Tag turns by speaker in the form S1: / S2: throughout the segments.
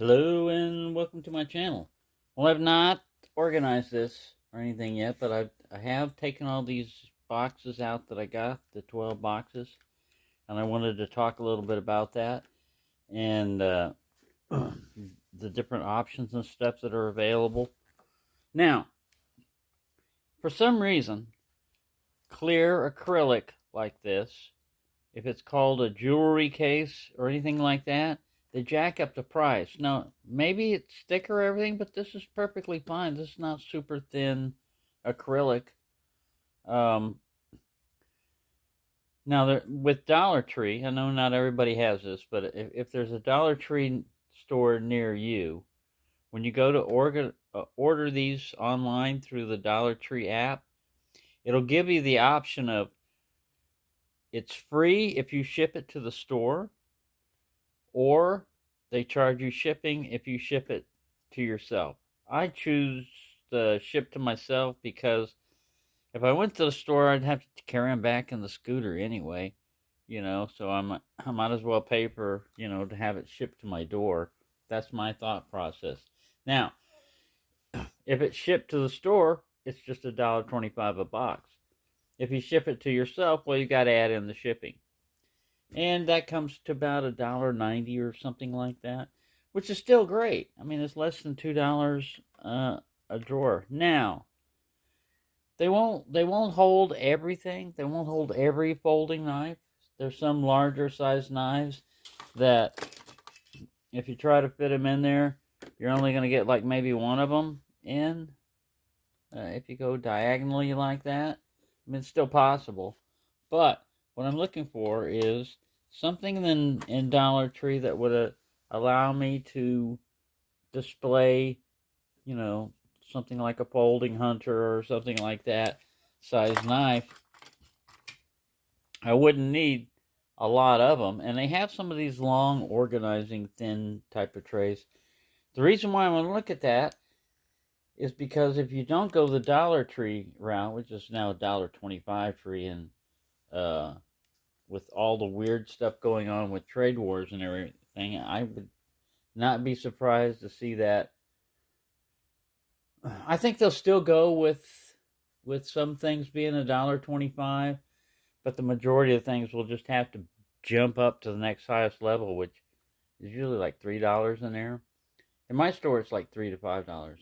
S1: Hello and welcome to my channel. Well, I've not organized this or anything yet, but I have taken all these boxes out that I got, the 12 boxes, and I wanted to talk a little bit about that and the different options and stuff that are available. Now, for some reason, clear acrylic like this, if it's called a jewelry case or anything like that, they jack up the price. Now, maybe it's thicker or everything, but this is perfectly fine. This is not super thin acrylic. Now, with Dollar Tree, I know not everybody has this, but if there's a Dollar Tree store near you, when you go to order these online through the Dollar Tree app, it'll give you the option of it's free if you ship it to the store, or they charge you shipping if you ship it to yourself. I choose the ship to myself because if I went to the store, I'd have to carry them back in the scooter anyway, so I might as well pay for, to have it shipped to my door. That's my thought process. Now, if it's shipped to the store, it's just $1.25 a box. If you ship it to yourself, well, you got to add in the shipping. And that comes to about $1.90 or something like that, which is still great. I mean, it's less than $2 a drawer. Now, they won't hold everything. They won't hold every folding knife. There's some larger size knives that if you try to fit them in there, you're only going to get like maybe one of them in. If you go diagonally like that, I mean, it's still possible. But what I'm looking for is something in Dollar Tree that would allow me to display, something like a folding hunter or something like that size knife. I wouldn't need a lot of them. And they have some of these long organizing thin type of trays. The reason why I want to look at that is because if you don't go the Dollar Tree route, which is now $1.25 free, and with all the weird stuff going on with trade wars and everything, I would not be surprised to see that. I think they'll still go with some things being $1.25, but the majority of things will just have to jump up to the next highest level, which is usually like $3 in there. In my store, it's like $3 to $5.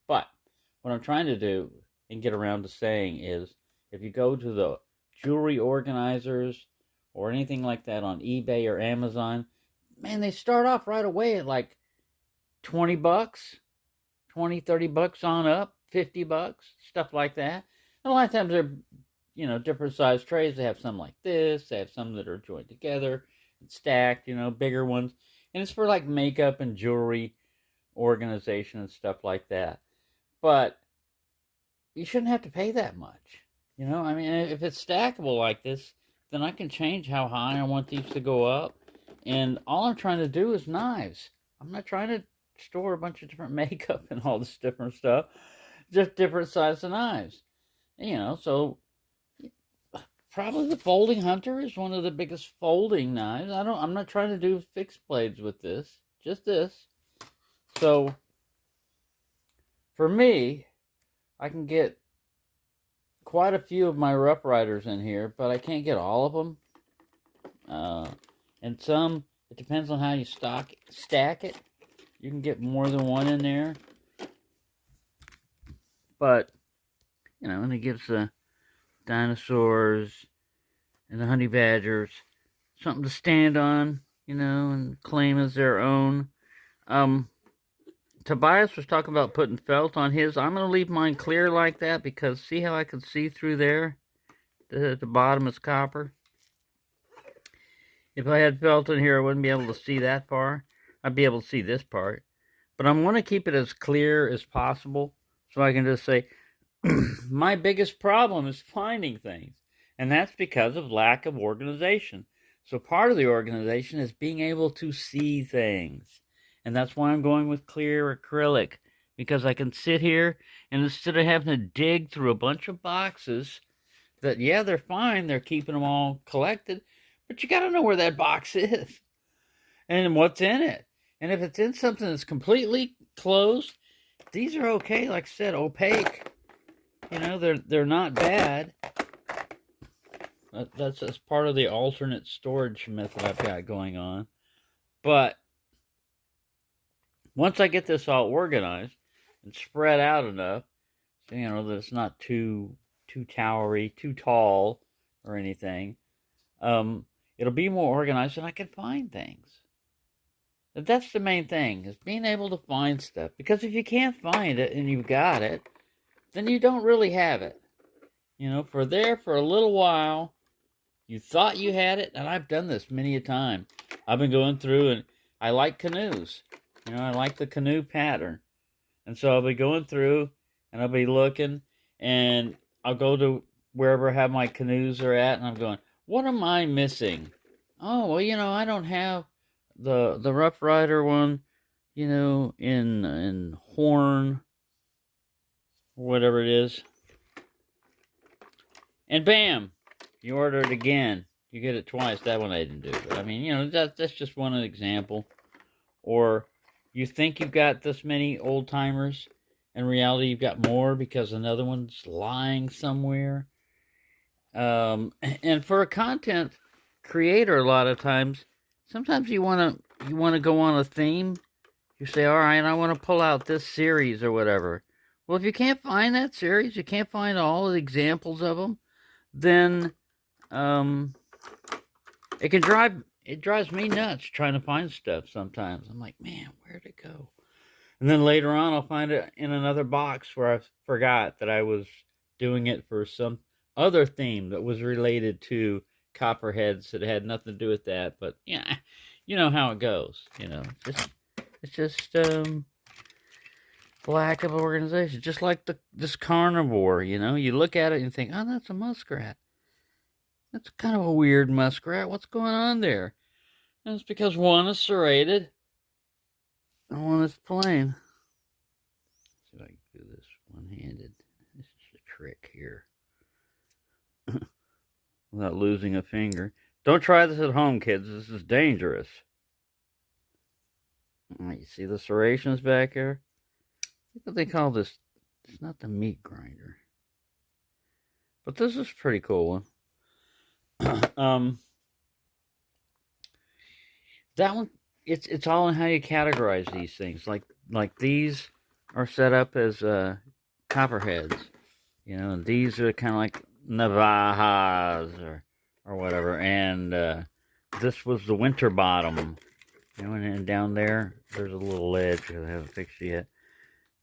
S1: But what I'm trying to do and get around to saying is, if you go to the jewelry organizers or anything like that on eBay or Amazon, man, they start off right away at like 20 bucks, 20, 30 bucks on up, 50 bucks, stuff like that. And a lot of times they're, different size trays. They have some like this, they have some that are joined together and stacked, bigger ones. And it's for like makeup and jewelry organization and stuff like that. But you shouldn't have to pay that much. I mean, if it's stackable like this, then I can change how high I want these to go up. And all I'm trying to do is knives. I'm not trying to store a bunch of different makeup and all this different stuff. Just different sizes of knives. So probably the folding hunter is one of the biggest folding knives. I'm not trying to do fixed blades with this. Just this. So for me, I can get quite a few of my Rough Riders in here, but I can't get all of them. And some, it depends on how you stack it. You can get more than one in there. But, and it gives the dinosaurs and the honey badgers something to stand on, and claim as their own. Tobias was talking about putting felt on his. I'm going to leave mine clear like that because see how I can see through there? The bottom is copper. If I had felt in here, I wouldn't be able to see that far. I'd be able to see this part. But I'm going to keep it as clear as possible so I can just say, my biggest problem is finding things. And that's because of lack of organization. So part of the organization is being able to see things. And that's why I'm going with clear acrylic, because I can sit here and instead of having to dig through a bunch of boxes that, yeah, they're fine, they're keeping them all collected, but you got to know where that box is and what's in it. And if it's in something that's completely closed, these are okay. Like I said, opaque. You know, they're not bad. That's part of the alternate storage method I've got going on. But once I get this all organized and spread out enough, so, you know, that it's not too towery, too tall, or anything, it'll be more organized and I can find things. That's the main thing, is being able to find stuff. Because if you can't find it and you've got it, then you don't really have it. You know, for a little while, you thought you had it, and I've done this many a time. I've been going through, and I like canoes. You know, I like the canoe pattern. And so I'll be going through, and I'll be looking, and I'll go to wherever I have my canoes are at, and I'm going, what am I missing? Oh, well, you know, I don't have the Rough Rider one, you know, in horn, or whatever it is. And bam, you order it again. You get it twice. That one I didn't do. But I mean, you know, that's just one example. Or you think you've got this many old timers. In reality, you've got more because another one's lying somewhere. And for a content creator, a lot of times, sometimes you want to go on a theme. You say, all right, I want to pull out this series or whatever. Well, if you can't find that series, you can't find all the examples of them, then it drives me nuts trying to find stuff sometimes. I'm like, man, where'd it go? And then later on, I'll find it in another box where I forgot that I was doing it for some other theme that was related to copperheads that had nothing to do with that. But yeah, you know how it goes. You know, it's just lack of organization. Just like this carnivore. You know, you look at it and think, oh, that's a muskrat. That's kind of a weird muskrat. What's going on there? And it's because one is serrated and one is plain. Let's see if I can do this one-handed. This is a trick here. Without losing a finger. Don't try this at home, kids. This is dangerous. You see the serrations back here? What they call this? It's not the meat grinder. But this is a pretty cool one. That one, it's all in how you categorize these things. Like these are set up as copperheads, you know, and these are kind of like navajas or whatever. And this was the winter bottom, you know, and down there's a little ledge because I haven't fixed it yet.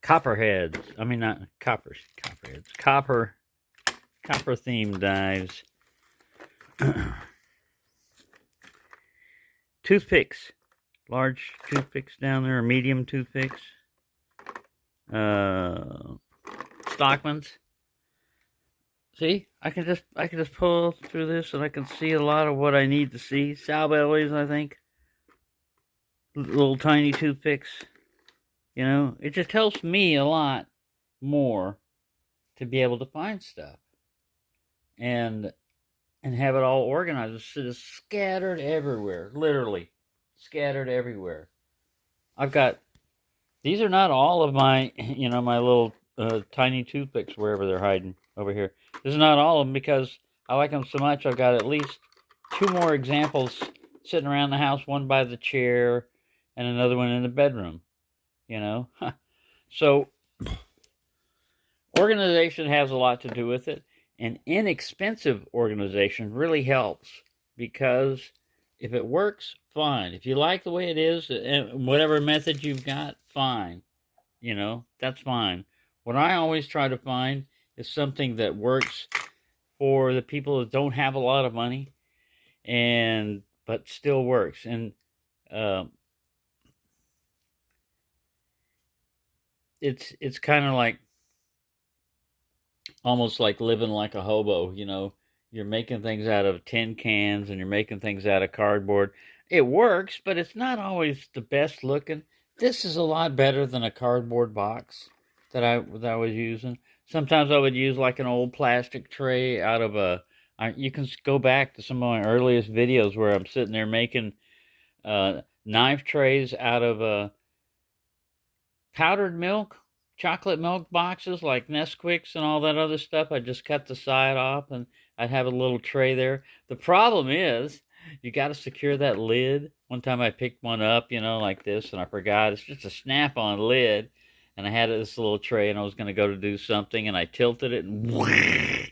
S1: Copperheads. I mean, not copperheads. Copper themed dives. Toothpicks, large toothpicks down there, or medium toothpicks. Stockmans. See, I can just pull through this, and I can see a lot of what I need to see. Sow bellies, I think. Little tiny toothpicks. You know, it just helps me a lot more to be able to find stuff and have it all organized. It's just scattered everywhere, literally scattered everywhere. I've got, these are not all of my, you know, my little tiny toothpicks wherever they're hiding over here. This is not all of them because I like them so much. I've got at least 2 more examples sitting around the house, one by the chair and another one in the bedroom, you know. So organization has a lot to do with it. An inexpensive organization really helps because if it works, fine. If you like the way it is, whatever method you've got, fine. You know, that's fine. What I always try to find is something that works for the people that don't have a lot of money, but still works. And it's kind of like, almost like living like a hobo, you know. You're making things out of tin cans and you're making things out of cardboard. It works, but it's not always the best looking. This is a lot better than a cardboard box that I was using. Sometimes I would use like an old plastic tray out of you can go back to some of my earliest videos where I'm sitting there making knife trays out of powdered milk, chocolate milk boxes like Nesquik's and all that other stuff. I just cut the side off and I'd have a little tray there. The problem is you got to secure that lid. One time I picked one up, like this, and I forgot. It's just a snap-on lid. And I had this little tray and I was going to go to do something and I tilted it and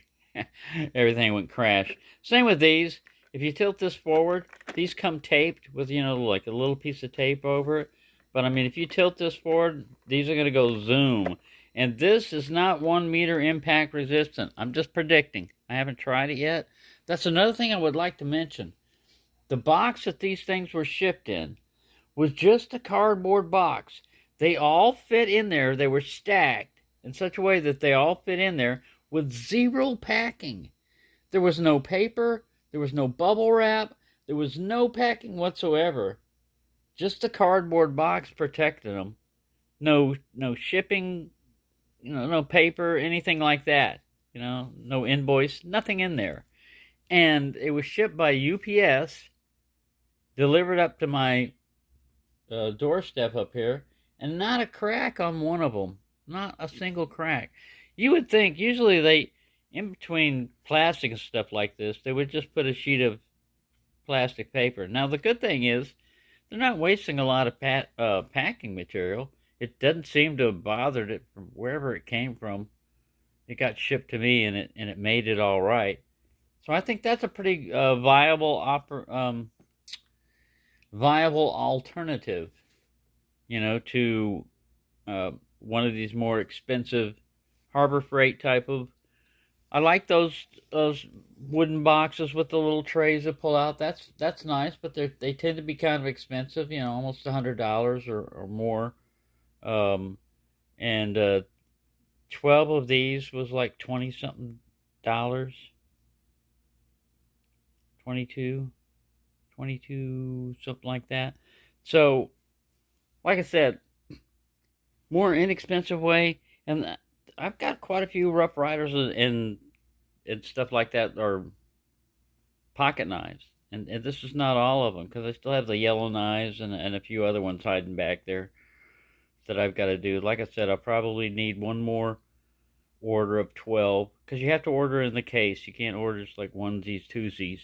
S1: everything went crash. Same with these. If you tilt this forward, these come taped with, like a little piece of tape over it. But I mean, if you tilt this forward, these are going to go zoom. And this is not 1 meter impact resistant. I'm just predicting. I haven't tried it yet. That's another thing I would like to mention. The box that these things were shipped in was just a cardboard box. They all fit in there. They were stacked in such a way that they all fit in there with zero packing. There was no paper. There was no bubble wrap. There was no packing whatsoever. Just a cardboard box protected them. No shipping, no paper, anything like that. No invoice, nothing in there. And it was shipped by UPS, delivered up to my doorstep up here, and not a crack on one of them. Not a single crack. You would think, usually they, in between plastic and stuff like this, they would just put a sheet of plastic paper. Now, the good thing is, they're not wasting a lot of packing material. It doesn't seem to have bothered it from wherever it came from. It got shipped to me, and it made it all right. So I think that's a pretty viable alternative, to one of these more expensive Harbor Freight type of. I like those wooden boxes with the little trays that pull out. That's nice, but they tend to be kind of expensive. Almost $100 or more. And 12 of these was like 20 something dollars. 22, something like that. So, like I said, more inexpensive way, and I've got quite a few Rough Riders and stuff like that, or pocket knives. And this is not all of them, because I still have the yellow knives and a few other ones hiding back there that I've got to do. Like I said, I'll probably need one more order of 12, because you have to order in the case. You can't order just like onesies, twosies.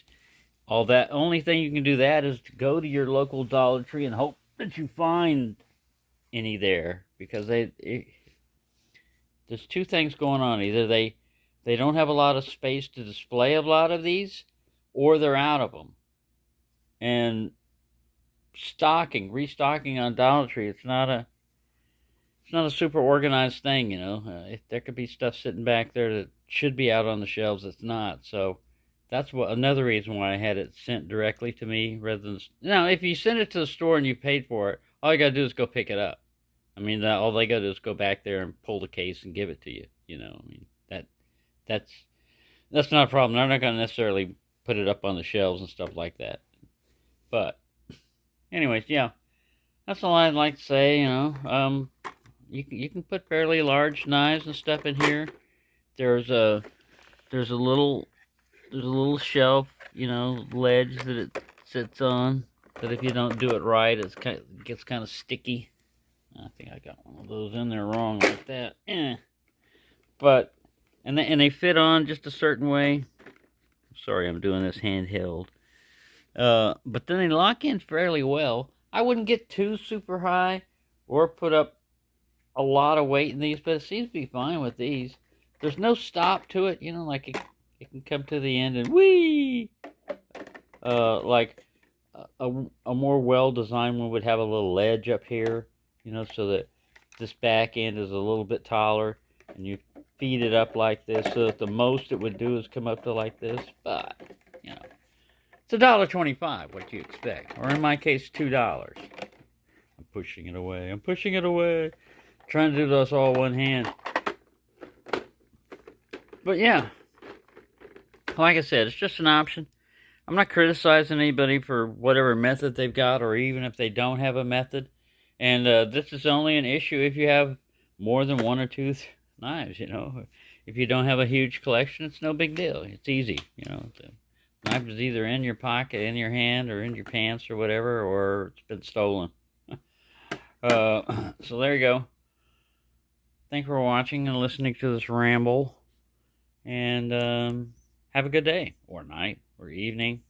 S1: All that. Only thing you can do that is to go to your local Dollar Tree and hope that you find any there, because there's two things going on. Either they don't have a lot of space to display a lot of these, or they're out of them. And restocking on Dollar Tree, it's not a super organized thing, there could be stuff sitting back there that should be out on the shelves that's not. So that's another reason why I had it sent directly to me rather than. Now, if you send it to the store and you paid for it, all you gotta do is go pick it up. I mean, all they gotta do is go back there and pull the case and give it to you. I mean, that's not a problem. They're not gonna necessarily put it up on the shelves and stuff like that. But, anyways, yeah, that's all I'd like to say. You can put fairly large knives and stuff in here. There's a little shelf, ledge that it sits on. That if you don't do it right, it gets kind of sticky. I think I got one of those in there wrong like that. But and they fit on just a certain way. Sorry, I'm doing this handheld. But then they lock in fairly well. I wouldn't get too super high or put up a lot of weight in these, but it seems to be fine with these. There's no stop to it, like it can come to the end and whee! Like a more well-designed one would have a little ledge up here, so that this back end is a little bit taller, and you feed it up like this, so that the most it would do is come up to like this. But, it's $1.25, what you expect. Or in my case, $2. I'm pushing it away. Trying to do this all one hand. But yeah, like I said, it's just an option. I'm not criticizing anybody for whatever method they've got, or even if they don't have a method. And this is only an issue if you have more than one or two knives, If you don't have a huge collection, it's no big deal. It's easy, Knife is either in your pocket, in your hand, or in your pants or whatever, or it's been stolen. So there you go. Thanks for watching and listening to this ramble. And have a good day, or night, or evening.